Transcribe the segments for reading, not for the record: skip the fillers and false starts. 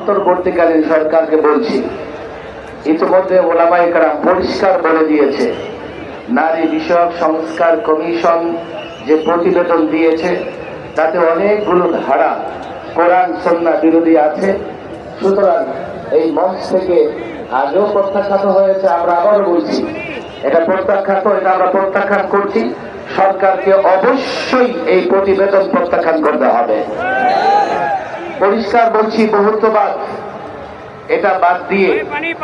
অন্তর্বর্তীকালীন সরকারকে বলছি, ইতিমধ্যে ওলামায়ে কেরাম পরিষ্কার বলে দিয়েছে, নারী বিষয়ক সংস্কার কমিশন যে প্রতিবেদন দিয়েছে তাতে অনেকগুলো ধারা কোরআন সুন্নাহ বিরোধী আছে। সুতরাং এই মঞ্চ থেকে আগেও প্রত্যাখ্যাত হয়েছে, আমরা আবারও বলছি এটা প্রত্যাখ্যাত, এটা আমরা প্রত্যাখ্যান করছি। সরকারকে অবশ্যই এই প্রতিবেদন প্রত্যাখ্যান করতে হবে। পরিষ্কার বলছি, বহুত্ববাদ এটা বাদ দিয়ে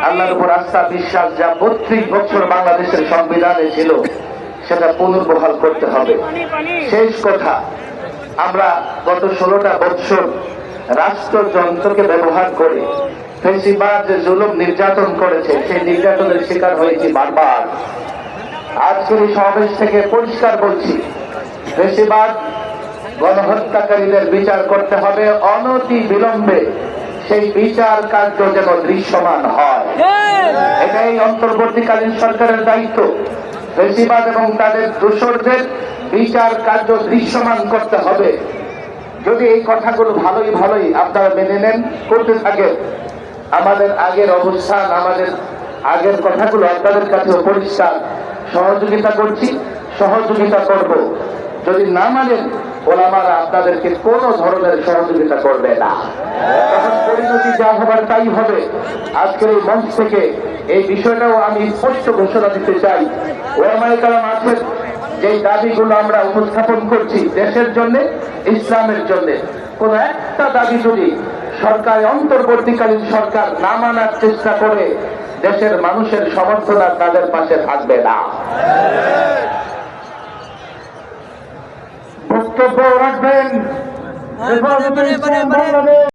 আল্লাহর উপর আস্থা বিশ্বাস যা 32 বছর বাংলাদেশের সংবিধানে ছিল সেটা পুনর্বহাল করতে হবে। শেষ কথা, আমরা গত 16টা বছর রাষ্ট্রযন্ত্রকে ব্যবহার করে ফ্যাসিবাদ যে জুলুম নির্যাতন করেছে সেই নির্যাতনের শিকার হয়েছি বারবার। আজকের এই সমাবেশ থেকে পরিষ্কার বলছি, ফ্যাসিবাদ গণহত্যাকারীদের বিচার করতে হবে অনতি বিলম্বে। সেই বিচার কার্য যেন দৃশ্যমান হয়, এটাই অন্তর্বর্তীকালীন সরকারের দায়িত্ব। ফ্যাসিবাদ এবং তাদের দোসরদের বিচার কার্য দৃশ্যমান করতে হবে। যদি এই কথাগুলো ভালোই আপনারা মেনে নেন, করতে থাকেন, আমাদের আগের অবস্থান, আমাদের আগের কথাগুলো আপনাদের কাছে পরিষ্কার। সহযোগিতা করছি, সহযোগিতা করব। যদি না মানেন, ওলামারা আপনাদেরকে কোনো ধরনের সহযোগিতা করবে না। তখন পরিণতি যা হবার তাই হবে। আজকের এই মঞ্চ থেকে এই বিষয়টাও আমি স্পষ্ট ঘোষণা দিতে চাই, ওলামায়ে কেরাম আছেন যে দাবিগুলো আমরা উপস্থাপন করছি দেশের জন্য, ইসলামের জন্য, কোন একটা দাবি যদি সরকার, অন্তর্বর্তীকালীন সরকার না মানার চেষ্টা করে, দেশের মানুষের সমর্থন আর তাদের পাশে থাকবে না। বক্তব্য রাখবেন হেফাজতে ইসলাম বাংলাদেশ